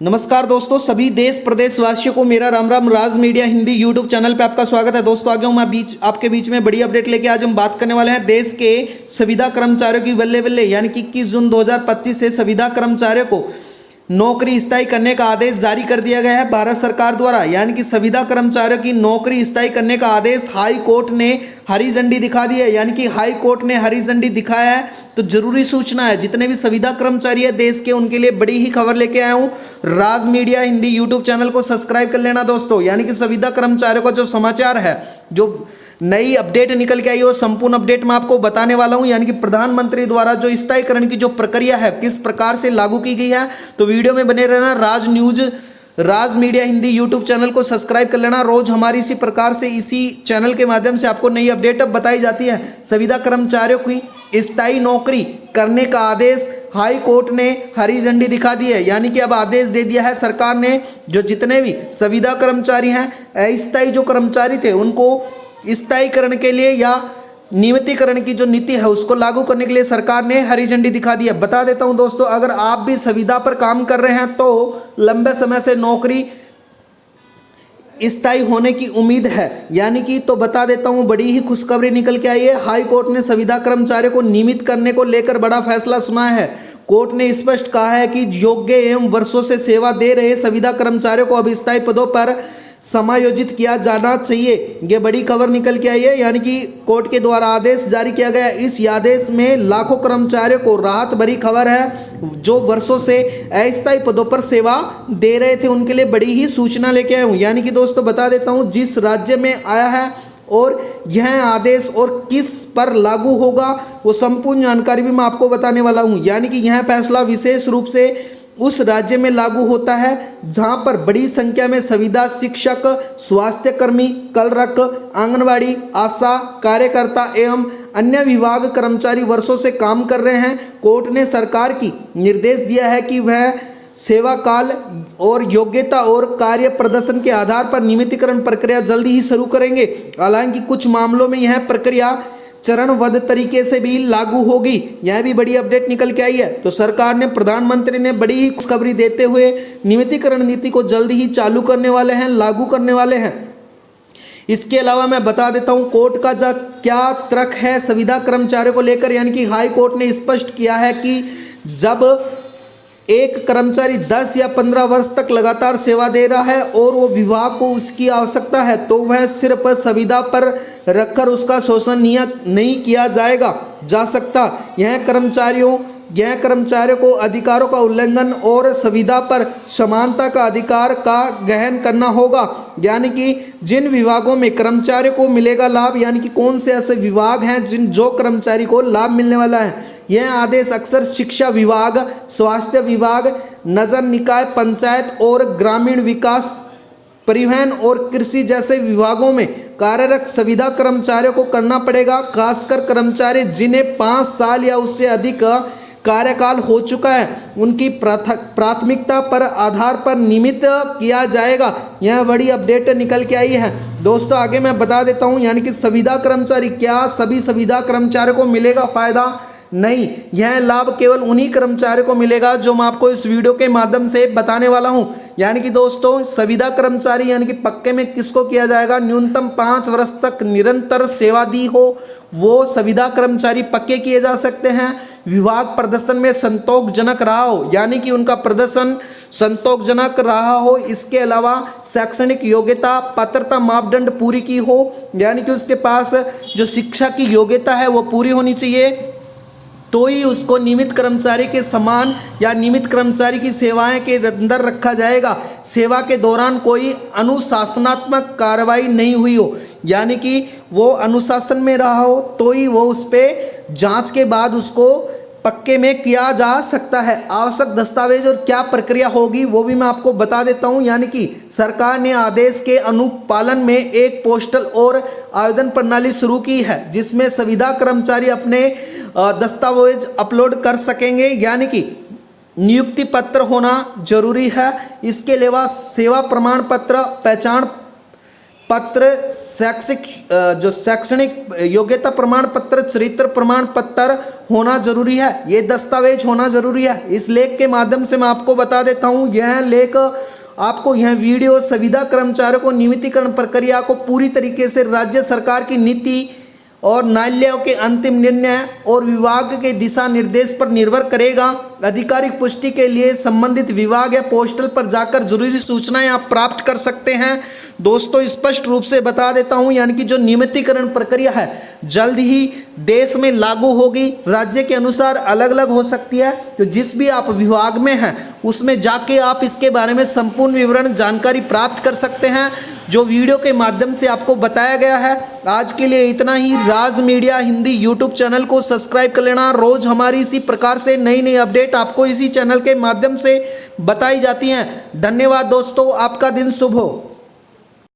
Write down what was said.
नमस्कार दोस्तों, सभी देश प्रदेश वासियों को मेरा राम राम। राज मीडिया हिंदी यूट्यूब चैनल पे आपका स्वागत है। दोस्तों आगे हूँ मैं आपके बीच में बड़ी अपडेट लेके आज हम बात करने वाले हैं देश के संविदा कर्मचारियों की बल्ले बल्ले यानी कि 21 जून 2025 से संविदा कर्मचारियों को नौकरी स्थायी करने का आदेश जारी कर दिया गया है भारत सरकार द्वारा। यानी कि संविदा कर्मचारियों की नौकरी स्थायी करने का आदेश हाई कोर्ट ने हरी झंडी दिखा दी है। यानी कि हाई कोर्ट ने हरी झंडी दिखाया है तो जरूरी सूचना है। जितने भी संविदा कर्मचारी है देश के, उनके लिए बड़ी ही खबर लेके आया हूँ। राज मीडिया हिंदी यूट्यूब चैनल को सब्सक्राइब कर लेना दोस्तों। यानी कि संविदा कर्मचारियों का जो समाचार है, जो नई अपडेट निकल के आई है, वो संपूर्ण अपडेट मैं आपको बताने वाला हूं। यानी कि प्रधानमंत्री द्वारा जो स्थायीकरण की जो प्रक्रिया है किस प्रकार से लागू की गई है, तो वीडियो में बने रहना। राज मीडिया हिंदी यूट्यूब चैनल को सब्सक्राइब कर लेना। रोज हमारी इसी प्रकार से इसी चैनल के माध्यम से आपको नई अपडेट बताई जाती है। संविदा कर्मचारियों की स्थायी नौकरी करने का आदेश हाई कोर्ट ने हरी झंडी दिखा दी है। यानी कि अब आदेश दे दिया है सरकार ने, जो जितने भी संविदा कर्मचारी हैं, अस्थायी जो कर्मचारी थे, उनको स्थायीकरण के लिए या नियमितीकरण की जो नीति है उसको लागू करने के लिए सरकार ने हरी झंडी दिखा दी है। बता देता हूं दोस्तों, अगर आप भी संविदा पर काम कर रहे हैं तो लंबे समय से नौकरी स्थायी होने की उम्मीद है। यानी कि तो बता देता हूं, बड़ी ही खुशखबरी निकल के आई है। हाई कोर्ट ने संविदा कर्मचारियों को नियमित करने को लेकर बड़ा फैसला सुनाया है। कोर्ट ने स्पष्ट कहा है कि योग्य एवं वर्षों से सेवा दे रहे संविदा कर्मचारियों को अब स्थायी पदों पर समायोजित किया जाना चाहिए। ये बड़ी खबर निकल के आई है। यानी कि कोर्ट के द्वारा आदेश जारी किया गया। इस आदेश में लाखों कर्मचारियों को राहत भरी खबर है। जो वर्षों से अस्थायी पदों पर सेवा दे रहे थे, उनके लिए बड़ी ही सूचना लेके आया हूँ। यानी कि दोस्तों बता देता हूँ, जिस राज्य में आया है और यह आदेश और किस पर लागू होगा, वो संपूर्ण जानकारी भी मैं आपको बताने वाला हूँ। यानी कि यह फैसला विशेष रूप से उस राज्य में लागू होता है जहां पर बड़ी संख्या में संविदा शिक्षक, स्वास्थ्य कर्मी, कलरक, आंगनवाड़ी, आशा कार्यकर्ता एवं अन्य विभाग कर्मचारी वर्षों से काम कर रहे हैं। कोर्ट ने सरकार की निर्देश दिया है कि वह सेवा काल और योग्यता और कार्य प्रदर्शन के आधार पर नियमितीकरण प्रक्रिया जल्दी ही शुरू करेंगे। हालांकि कुछ मामलों में यह प्रक्रिया चरणबद्ध तरीके से भी लागू होगी। यह भी बड़ी अपडेट निकल के आई है। तो सरकार ने, प्रधानमंत्री ने बड़ी ही खुशखबरी देते हुए नियमितीकरण नीति को जल्दी ही चालू करने वाले हैं, लागू करने वाले हैं। इसके अलावा मैं बता देता हूं कोर्ट का क्या तर्क है संविदा कर्मचारियों को लेकर। यानी कि हाई कोर्ट ने स्पष्ट किया है कि जब एक कर्मचारी 10 या 15 वर्ष तक लगातार सेवा दे रहा है और वो विभाग को उसकी आवश्यकता है, तो वह सिर्फ संविदा पर रखकर उसका शोषण नहीं किया जा सकता। यह कर्मचारियों को अधिकारों का उल्लंघन और संविदा पर समानता का अधिकार का गहन करना होगा। यानी कि जिन विभागों में कर्मचारियों को मिलेगा लाभ, यानी कि कौन से ऐसे विभाग हैं जो कर्मचारी को लाभ मिलने वाला है। यह आदेश अक्सर शिक्षा विभाग, स्वास्थ्य विभाग, नगर निकाय, पंचायत और ग्रामीण विकास, परिवहन और कृषि जैसे विभागों में कार्यरत संविदा कर्मचारियों को करना पड़ेगा। खासकर कर्मचारी जिन्हें 5 साल या उससे अधिक कार्यकाल हो चुका है, उनकी प्राथमिकता पर आधार पर नियमित किया जाएगा। यह बड़ी अपडेट निकल के आई है दोस्तों। आगे मैं बता देता हूं, यानी कि संविदा कर्मचारी, क्या सभी संविदा कर्मचारियों को मिलेगा फायदा? नहीं, यह लाभ केवल उन्हीं कर्मचारियों को मिलेगा जो मैं आपको इस वीडियो के माध्यम से बताने वाला हूं। यानी कि दोस्तों संविदा कर्मचारी यानी कि पक्के में किसको किया जाएगा? न्यूनतम 5 वर्ष तक निरंतर सेवा दी हो वो संविदा कर्मचारी पक्के किए जा सकते हैं। विभाग प्रदर्शन में संतोषजनक रहा हो, यानी कि उनका प्रदर्शन संतोषजनक रहा हो। इसके अलावा शैक्षणिक योग्यता, पात्रता मापदंड पूरी की हो, यानी कि उसके पास जो शिक्षा की योग्यता है वो पूरी होनी चाहिए, तो ही उसको नियमित कर्मचारी के समान या नियमित कर्मचारी की सेवाएं के अंदर रखा जाएगा। सेवा के दौरान कोई अनुशासनात्मक कार्रवाई नहीं हुई हो, यानी कि वो अनुशासन में रहा हो, तो ही वो उस पर जांच के बाद उसको पक्के में किया जा सकता है। आवश्यक दस्तावेज और क्या प्रक्रिया होगी वो भी मैं आपको बता देता हूं। यानी कि सरकार ने आदेश के अनुपालन में एक पोस्टल और आवेदन प्रणाली शुरू की है, जिसमें संविदा कर्मचारी अपने दस्तावेज अपलोड कर सकेंगे। यानी कि नियुक्ति पत्र होना जरूरी है। इसके अलावा सेवा प्रमाण पत्र, पहचान पत्र, शैक्षणिक योग्यता प्रमाण पत्र, चरित्र प्रमाण पत्र होना जरूरी है। ये दस्तावेज होना जरूरी है। इस लेख के माध्यम से मैं आपको बता देता हूँ, यह लेख आपको यह वीडियो संविदा कर्मचारियों को नियमितीकरण प्रक्रिया को पूरी तरीके से राज्य सरकार की नीति और न्यायालयों के अंतिम निर्णय और विभाग के दिशा निर्देश पर निर्भर करेगा। आधिकारिक पुष्टि के लिए संबंधित विभाग या पोस्टल पर जाकर जरूरी सूचनाएं आप प्राप्त कर सकते हैं। दोस्तों स्पष्ट रूप से बता देता हूं, यानी कि जो नियमितीकरण प्रक्रिया है जल्द ही देश में लागू होगी। राज्य के अनुसार अलग अलग हो सकती है। तो जिस भी आप विभाग में हैं उसमें जाके आप इसके बारे में संपूर्ण विवरण जानकारी प्राप्त कर सकते हैं, जो वीडियो के माध्यम से आपको बताया गया है। आज के लिए इतना ही। राज मीडिया हिंदी यूट्यूब चैनल को सब्सक्राइब कर लेना। रोज हमारी इसी प्रकार से नई नई अपडेट आपको इसी चैनल के माध्यम से बताई जाती हैं। धन्यवाद दोस्तों, आपका दिन शुभ हो।